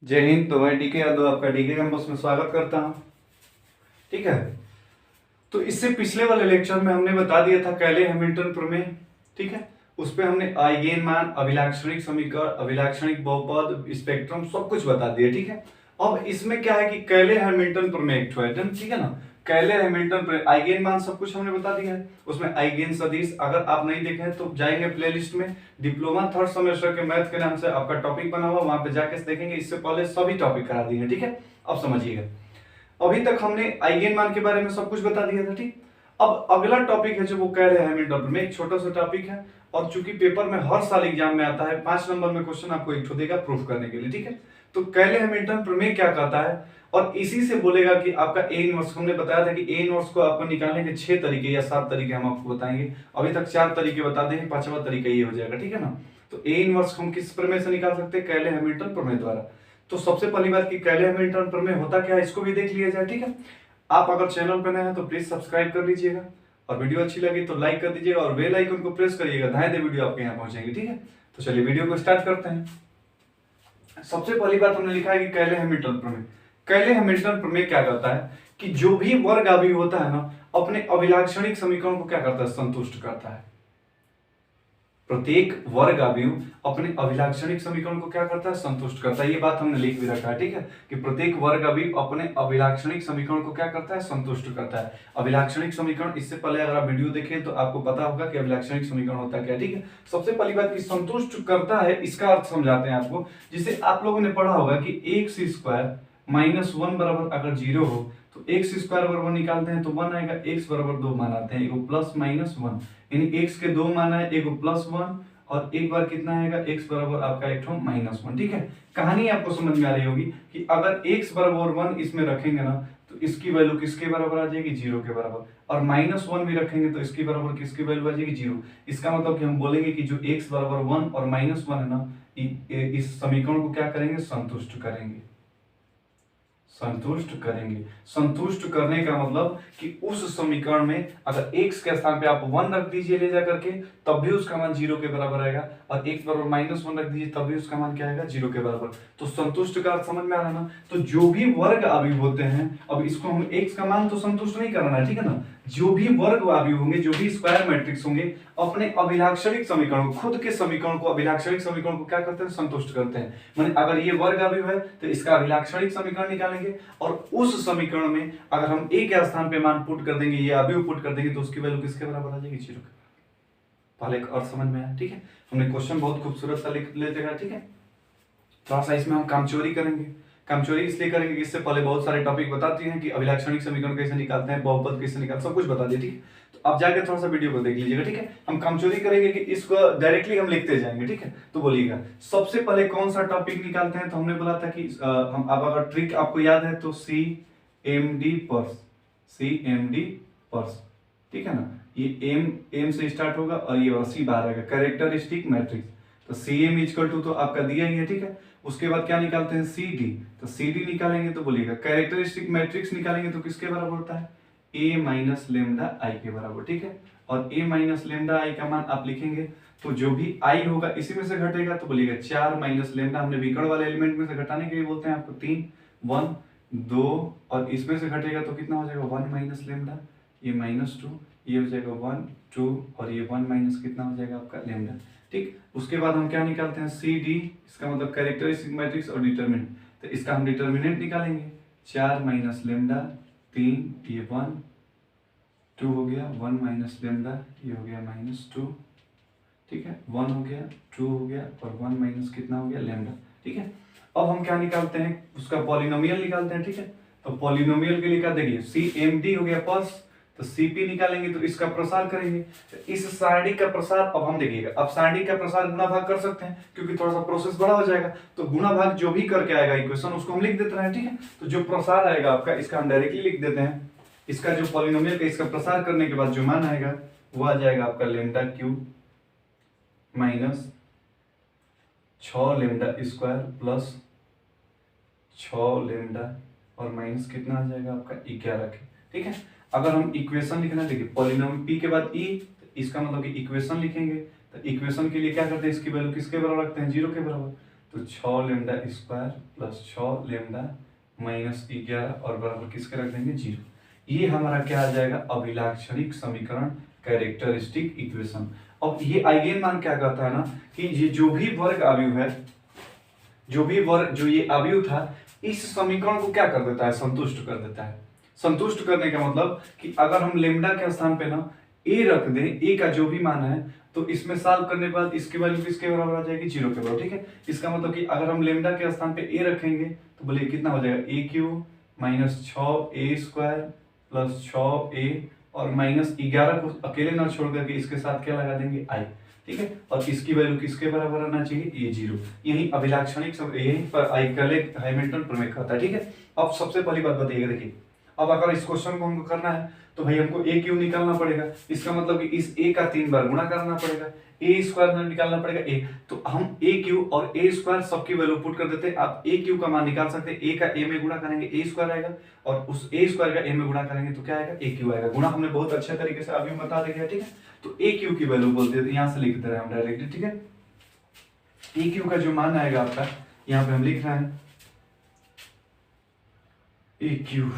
जय हिंद। तो मैं डीके यादव आपका डीके कैंपस में स्वागत करता हूँ। ठीक है, तो इससे पिछले वाले लेक्चर में हमने बता दिया था कैले हैमिल्टन प्रमेय। ठीक है, उस पे हमने आइगेन मान, अभिलाक्षणिक समीकरण, अभिलाक्षणिक बहुपद, स्पेक्ट्रम सब कुछ बता दिया। ठीक है, अब इसमें क्या है कि कैले हैमिल्टन प्रमेय एक ठो है, ठीक है ना। कैले हैमिल्टन प्रमेय, आइगेन मान सब कुछ हमने बता दिया है। उसमें आइगेन सदिश अगर आप नहीं देखे हैं तो जाएंगे प्लेलिस्ट में, डिप्लोमा थर्ड सेमेस्टर के मैथ के नाम से आपका टॉपिक बना हुआ, वहां पे जाके देखेंगे। इससे पहले सभी टॉपिक करा दिए हैं। ठीक है, अब समझिएगा। अभी तक हमने आइगेन मान के बारे में सब कुछ बता दिया था। ठीक, अब अगला टॉपिक है जो वो कह रहे हैं हैमिल्टन प्रमेय। एक छोटा सा टॉपिक है और चूंकि पेपर में हर साल एग्जाम में आता है, 5 नंबर में क्वेश्चन आपको एक देगा प्रूफ करने के लिए। ठीक है, तो कैले हैमिल्टन प्रमेय क्या कहता है और इसी से बोलेगा कि आपका ए इनवर्स। हमने बताया था कि ए इनवर्स को आपको निकालने के 6 तरीके या 7 तरीके हम आपको बताएंगे। अभी तक 4 तरीके बता देंगे, 5वां तरीका ये हो जाएगा। ठीक है ना, तो ए इनवर्स हम किस प्रमेय से निकाल सकते हैं? कैले हैमिल्टन प्रमेय द्वारा। तो सबसे पहली बात कि कैले हैमिल्टन प्रमेय होता क्या है, इसको भी देख लिया जाए। ठीक है, आप अगर चैनल पर नए हैं तो प्लीज सब्सक्राइब कर लीजिएगा और वीडियो अच्छी लगी तो लाइक कर दीजिएगा और बेल आइकन को प्रेस करिएगा, धाए वीडियो आपके यहाँ पहुंचेंगे। ठीक है, तो चलिए वीडियो को स्टार्ट करते हैं। सबसे पहली बात हमने लिखा है कि कैले हैमिल्टन प्रमेय। कैले हैमिल्टन प्रमेय क्या करता है कि जो भी वर्ग अवयव होता है ना, अपने अभिलाक्षणिक समीकरण को क्या करता है? संतुष्ट करता है। प्रत्येक वर्ग अवयव अपने अभिलाक्षणिक समीकरण को क्या करता है? संतुष्ट करता है। ये बात हमने लिख भी रखा है। ठीक है, कि प्रत्येक वर्ग अवयव अपने अभिलाक्षणिक समीकरण को क्या करता है? संतुष्ट करता है। अभिलाक्षणिक समीकरण, इससे पहले अगर आप वीडियो देखें तो आपको पता होगा कि अभिलाक्षणिक समीकरण होता क्या है। ठीक है, सबसे पहली बात कि संतुष्ट करता है, इसका अर्थ समझाते हैं आपको। जिसे आप लोगों ने पढ़ा होगा कि एक्स स्क्वायर माइनस 1 बराबर अगर 0 हो तो एक्स स्क्वायर बराबर निकालते हैं तो 1 आएगा। एक्स बराबर 2 मान आते हैं, एगो प्लस माइनस 1, यानी एक्स के 2 मान है, एगो प्लस 1 और एक बार कितना आएगा? एक्स बराबर आपका एक ठो माइनस 1। ठीक है, कहानी आपको समझ में आ रही होगी कि अगर एक्स बराबर 1 इसमें रखेंगे ना तो इसकी वैल्यू किसके बराबर आ जाएगी? 0 के बराबर। और माइनस 1 भी रखेंगे तो इसकी बराबर किसकी वैल्यू आ जाएगी? 0। इसका मतलब कि हम बोलेंगे कि जो एक्स बराबर 1 और माइनस 1 है ना, इस समीकरण को क्या करेंगे? संतुष्ट करेंगे। संतुष्ट करेंगे। संतुष्ट करने का मतलब कि उस समीकरण में अगर x के स्थान पे आप 1 रख दीजिए ले जा करके, तब भी उसका मान 0 के बराबर आएगा। और x बराबर माइनस 1 रख दीजिए तब भी उसका मान क्या आएगा? 0 के बराबर। तो संतुष्ट का अर्थ समझ में आ रहा है ना। तो जो भी वर्ग अवयव होते हैं, अब इसको हम x का मान तो संतुष्ट नहीं करना है। ठीक है ना, जो भी वर्ग अवयव होंगे, जो भी स्क्वायर मैट्रिक्स होंगे, अपने अभिलाक्षणिक समीकरण, खुद के समीकरण को, अभिलाक्षणिक समीकरण को क्या करते हैं? संतुष्ट करते हैं। माने अगर ये वर्ग अवयव है तो इसका अभिलाक्षणिक समीकरण निकालेंगे और उस समीकरण में अगर हम a के स्थान पे मान पुट कर देंगे, ये अवयव पुट कर देंगे तो उसकी वैल्यू किसके बराबर आ जाएगी? 0 के। पहले एक और समझ में आया। ठीक है, हमने क्वेश्चन बहुत खूबसूरत सा लिख लेते हैं। ठीक है, थोड़ा सा इसमें हम कामचोरी करेंगे। कामचोरी इसलिए करेंगे कि इससे पहले बहुत सारे टॉपिक बताती हैं कि अभिलाक्षणिक समीकरण कैसे निकालते हैं, बहुपद कैसे निकालते हैं, सब कुछ बता दिए। ठीक है, तो आप जाके थोड़ा सा वीडियो को देख लीजिएगा। ठीक है, हम कामचोरी करेंगे कि इसको डायरेक्टली हम लिखते जाएंगे। ठीक है, तो बोलिएगा सबसे पहले कौन सा टॉपिक निकालते हैं? तो हमने बोला था कि हम, अब अगर ट्रिक आपको याद है तो CMD पर्स, CMD पर्स। ठीक है ना, ये एम से स्टार्ट होगा और ये वाला सी बाहर आएगा, कैरेक्टरिस्टिक मैट्रिक्स। तो CM इक्वल टू तो आपका दिया ही है। ठीक है, उसके बाद क्या निकालते हैं? CD। तो CD निकालेंगे तो बोलिएगा कैरेक्टरिस्टिक मैट्रिक्स निकालेंगे तो किसके बराबर होता है? A माइनस लेमडा आई के बराबर। ठीक है, और A माइनस लेमडा आई का मान आप लिखेंगे तो जो भी I होगा इसी में से घटेगा तो बोलिएगा 4 माइनस लेमडा, हमने विकर्ण वाले एलिमेंट में से घटाने के लिए बोलते हैं आपको 3, 1, 2 और इसमें से घटेगा तो कितना हो जाएगा? 1 माइनस लेमडा, ये -2, ये हो जाएगा 1, 2 और ये 1 माइनस कितना हो जाएगा आपका? लेमडा। ठीक, उसके बाद हम क्या निकालते हैं? CD, इसका मतलब कैरेक्टरिस्टिक मैट्रिक्स और डिटरमिनेंट। तो इसका हम डिटरमिनेंट निकालेंगे, 4 माइनस लेमडा, 3, ये 1, 2 हो गया, 1 माइनस लेमडा, ये हो गया -2। ठीक है, 1 हो गया, 2 हो गया और 1 माइनस कितना हो गया? लेमडा। ठीक है, अब हम क्या निकालते हैं? उसका पॉलिनोमियल निकालते हैं। ठीक है, तो पॉलिनोमियल के लिए क्या देखिए, CMD हो गया पर्स, तो CP निकालेंगे तो इसका प्रसार करेंगे। तो इस सारणी का प्रसार, अब हम देखिएगा, अब सारणी का प्रसार गुणा भाग कर सकते हैं क्योंकि थोड़ा सा प्रोसेस बड़ा हो जाएगा। तो गुणा भाग जो भी करके आएगा इक्वेशन उसको हम लिख देते हैं। ठीक है, तो जो प्रसार आएगा आपका इसका हम डायरेक्टली लिख देते हैं। इसका जो पॉलिनोमियल का इसका प्रसार करने के बाद जो मान आएगा वो आ जाएगा आपका lambda cube minus 6 lambda square plus 6 lambda और माइनस कितना आ जाएगा आपका? 11 के। ठीक है, अगर हम इक्वेशन लिखना, देखिए पॉलिनोमियल p के बाद e, तो इसका मतलब कि इक्वेशन लिखेंगे। तो इक्वेशन के लिए क्या करते हैं? इसकी वैल्यू किसके बराबर रखते हैं? 0 के बराबर। तो 6 lambda square plus 6 lambda minus 11 और बराबर किसके रख देंगे 0। ये हमारा क्या आ जाएगा अभिलाक्षणिक समीकरण, कैरेक्टरिस्टिक इक्वेशन। अब ये आइगेन मान क्या कहता है ना कि ये जो भी वर्ग अवयव है, जो ये अवयव था इस समीकरण को क्या कर देता है संतुष्ट कर देता है। संतुष्ट करने का मतलब कि अगर हम लेमडा के स्थान पे ना ए रख दें, ए का जो भी मान है, तो इसमें सॉल्व करने के बाद इसकी वैल्यू किसके बराबर आ जाएगी 0 के बराबर। ठीक है, इसका मतलब कि अगर हम लेमडा के स्थान पे ए रखेंगे तो बोलिए कितना हो जाएगा A Q minus 6a square plus 6a और माइनस 11 को अकेले ना छोड़ करके इसके साथ क्या लगा देंगे आई। ठीक है, और इसकी वैल्यू किसके बराबर आना चाहिए ये 0। यही अभिलाक्षणिक यही पर हैमिल्टन प्रमेय कहता है। ठीक है, अब सबसे पहली बात बताइएगा, देखिए अब अगर इस क्वेश्चन को हमको करना है तो भाई हमको ए क्यू निकालना पड़ेगा। इसका मतलब कि इस ए का 3 बार गुणा करना पड़ेगा, ए स्क्वायर में निकालना पड़ेगा ए। तो हम ए क्यू और ए स्क्वायर सबकी वैल्यू पुट कर देते हैं। आप ए क्यू का मान निकाल सकते हैं, ए का ए में गुणा करेंगे ए स्क्वायर आएगा और उस ए स्क्वायर का ए में गुणा करेंगे तो क्या आएगा ए क्यू आएगा। गुणा हमने बहुत अच्छे तरीके से अभी बता दिया। ठीक है, तो ए क्यू की वैल्यू बोलते थे, यहाँ से लिख दे रहे हैं हम डायरेक्टली। ठीक है, ए क्यू का जो मान आएगा आपका यहाँ पे हम लिख रहे हैं ए क्यू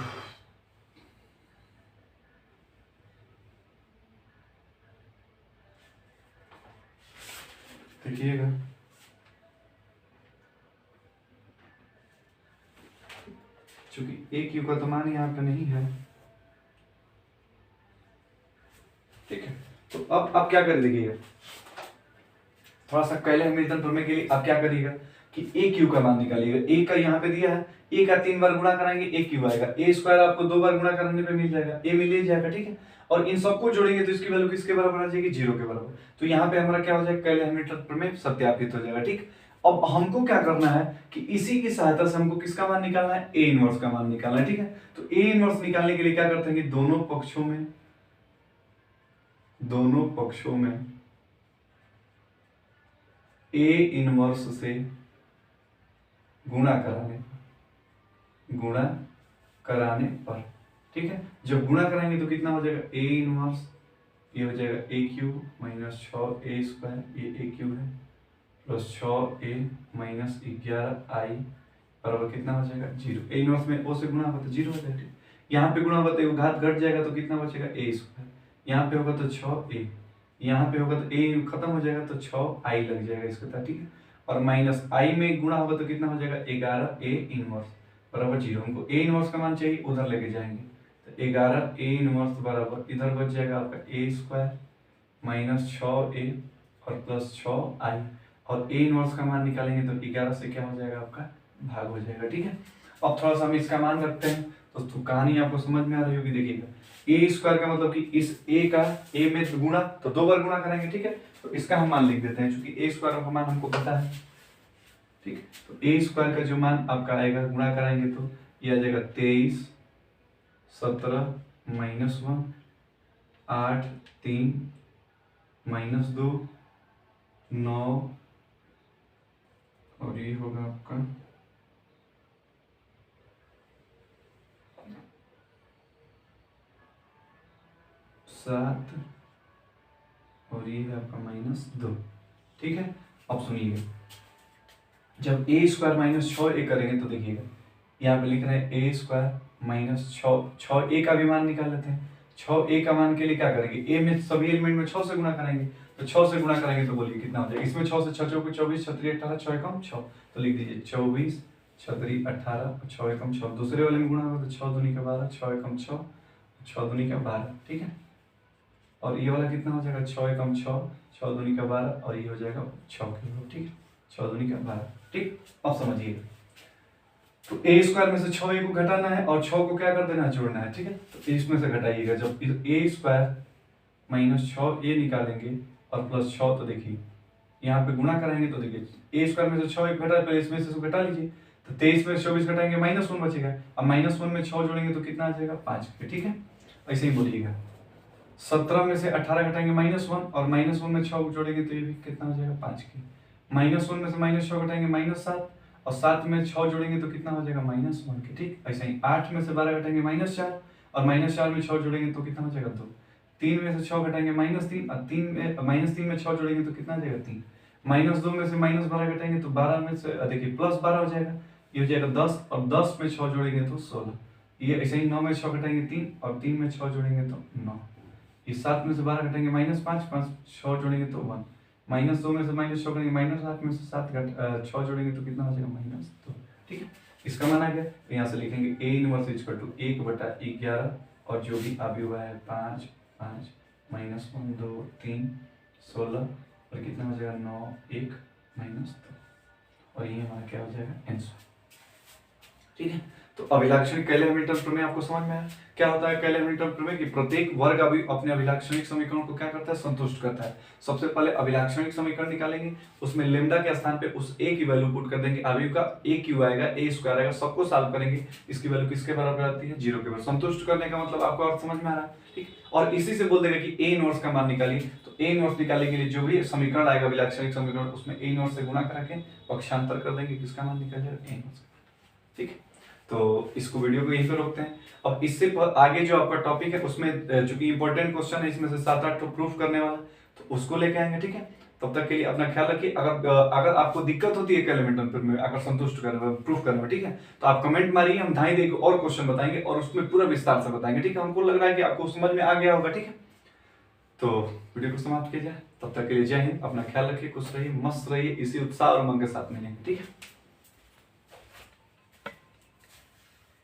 देखिएगा चूंकि ए क्यू का तो मान यहाँ पे नहीं है। ठीक है, तो अब क्या कर देखिएगा, थोड़ा सा कैले हैमिल्टन प्रमेय के लिए आप क्या करिएगा कि ए क्यू का मान निकालिएगा। ए का यहाँ पे दिया है, ए का 3 बार गुणा कराएंगे ए क्यू आएगा, ए स्क्वायर आपको 2 बार गुणा करने पे मिल जाएगा, ए मिल ही जाएगा। ठीक है, और इन सबको जोड़ेंगे तो इसकी वैल्यू किसके बराबर आ जाएगी 0 के बराबर। तो यहाँ पे हमारा क्या हो जाएगा कैले हैमिल्टन प्रमेय सत्यापित हो जाएगा। ठीक, अब हमको क्या करना है कि इसी की सहायता से हमको किसका मान निकालना है ए इनवर्स का मान निकालना है। ठीक है, तो ए इनवर्स निकालने के लिए क्या करते हैं कि दोनों पक्षों में ए इनवर्स से गुणा कराने पर। ठीक है, जब गुणा कराएंगे तो कितना हो जाएगा ए इनवर्स, ये हो जाएगा A Q minus 6a square, ये ए क्यू है, प्लस 6a माइनस 11i बराबर कितना हो जाएगा 0। ए इनवर्स में ओ से गुणा होगा तो 0 हो जाएगा। यहाँ पे गुणा होगा तो घात घट जाएगा तो कितना बचेगा ए स्क्वायर, यहाँ पे होगा तो 6a, यहाँ पे होगा तो ए खत्म हो जाएगा तो 6i लग जाएगा इसके साथ। ठीक है, और माइनस आई में गुणा होगा तो कितना हो जाएगा 11a इनवर्स बराबर 0। हमको ए इनवर्स का मान चाहिए, उधर लेके जाएंगे तो 11a इनवर्स बराबर इधर बच जाएगा आपका ए स्क्वायर माइनस 6a और प्लस 6i, और ए इनवर्स का मान निकालेंगे तो 11 से क्या हो जाएगा आपका भाग हो जाएगा। ठीक है, अब थोड़ा सा हम इसका मान रखते हैं तो कहानी आपको समझ में आ रही होगी। देखिएगा ए स्क्वायर का मतलब कि इस ए का ए में गुणा तो 2 बार गुणा करेंगे। ठीक है, तो इसका हम मान लिख देते हैं क्योंकि ए स्क्वायर का मान हमको पता है। ठीक है, तो ए स्क्वायर का जो मान आपका आएगा गुणा कराएंगे तो ये आ जाएगा 23 17 माइनस 1 8 3 माइनस 2 9 और ये होगा आपका 7 और ये है आपका माइनस 2। ठीक है, अब सुनिएगा जब ए स्क्वायर माइनस 6a करेंगे तो देखिएगा यहाँ पे लिख रहे हैं ए स्क्वायर माइनस 6a का भी मान निकाल लेते हैं। 6a का मान के लिए क्या करेंगे, ए में सभी एलिमेंट में 6 से गुणा करेंगे, तो 6 से गुणा करेंगे तो बोलिए कितना हो जाएगा। इसमें 6 से 6 चौके 24 6 3 18 6 एकम 6, तो लिख दीजिए 24 6 3 18 6 एकम 6। दूसरे वाले में गुणा होगा तो 6 दूनी का 12 6 एकम 6 6 दूनी का 12। ठीक है, और ये वाला कितना हो जाएगा 6 एकम 6 6 दूनी का 12 और ये हो जाएगा 6 किलो। ठीक है, 6 दूनी का 12। ठीक, अब समझिए तो ए स्क्वायर में से 6a को घटाना है और 6 को क्या कर देना है जोड़ना है। ठीक है, तो इसमें से घटाइएगा, जब ए स्क्वायर माइनस 6a निकालेंगे और प्लस 6 तो देखिए यहाँ पे गुणा कराएंगे तो देखिए ए स्क्वायर में से 6 घटा पहले इसमें से घटा लीजिए तो 23 में 24 घटाएंगे -1 बचेगा। अब -1 में 6 जोड़ेंगे तो कितना आ जाएगा 5। ठीक है, ऐसे ही बोलिएगा 17 में से 18 घटाएंगे -1 और -1 में 6 जोड़ेंगे तो ये भी कितना हो जाएगा 5 की। -1 में से -6 घटाएंगे -7 और 7 में 6 जोड़ेंगे तो कितना हो जाएगा -1 की। ठीक, ऐसे ही 8 में से 12 घटाएंगे -4 और -4 में 6 जोड़ेंगे तो कितना हो जाएगा 2। 3 में से 6 घटाएंगे -3 और 3 में -3 में 6 जोड़ेंगे तो कितना आ जाएगा 3। -2 में से -12 घटाएंगे तो 12 में से देखिए +12 हो जाएगा, ये हो जाएगा 10 और 10 में 6 जोड़ेंगे तो 16। ये ऐसे ही 9 में 6 घटाएंगे 3 और 3 में 6 जोड़ेंगे तो 9। ये 7 में से 12 घटाएंगे -5, 5 6 जोड़ेंगे तो 1। -2 में से -6 करेंगे -8 में से 6 जोड़ेंगे तो कितना हो जाएगा -2। ठीक है, इसका मान आ गया। तो यहाँ से लिखेंगे A इनवर्स इक्वल टू 1/11 और जो भी अवयव है 5 5 -1 2 3 16 और कितना हो जाएगा 9 1 -2 और ये हमारा क्या हो जाएगा आंसर। ठीक है, तो अभिलाक्षणिक कैले हैमिल्टन प्रमेय आपको समझ में आया। क्या होता है कैले हैमिल्टन प्रमेय कि प्रत्येक वर्ग अभी अपने अभिलाक्षणिक समीकरण को क्या करता है, संतुष्ट करता है। सबसे पहले अभिलाक्षणिक समीकरण निकालेंगे, उसमें लेमडा के स्थान पे उस a की वैल्यू पुट कर देंगे, अवयव का a क्यू आएगा, a स्क्वायर आएगा, सबको सॉल्व करेंगे। इसकी वैल्यू किसके बराबर आती है, 0 के बराबर। संतुष्ट करने का मतलब आपको अर्थ समझ में आ रहा है। ठीक, और इसी से बोल देगा कि a इनवर्स का मान निकालिए। तो a इनवर्स निकालने के लिए जो भी समीकरण आएगा अभिलाक्षणिक समीकरण, उसमें a इनवर्स से गुणा करा के पक्षांतर कर देंगे, किसका मान निकल जाएगा, a इनवर्स। ठीक है, तो इसको वीडियो को यहीं पे रोकते हैं। अब इससे आगे जो आपका टॉपिक है उसमें चूंकि इंपॉर्टेंट क्वेश्चन है, इसमें से 7-8 तो प्रूफ करने वाला, तो उसको लेके आएंगे। ठीक है, तब तक के लिए अपना ख्याल रखिए। अगर आपको दिक्कत होती है कैलमेंटन पर में अगर संतुष्ट करने में, प्रूफ करने में, ठीक है, तो आप कमेंट मारिए, हम ढाई देके और क्वेश्चन बताएंगे और उसमें पूरा विस्तार से बताएंगे। ठीक है, हमको लग रहा है कि आपको समझ में आ गया होगा। ठीक है, तो वीडियो को समाप्त किया जाए, तब तक के लिए जय हिंद, अपना ख्याल रखिए, खुश रहिए, मस्त रहिए, इसी उत्साह और उमंग के साथ मिलेंगे। ठीक है।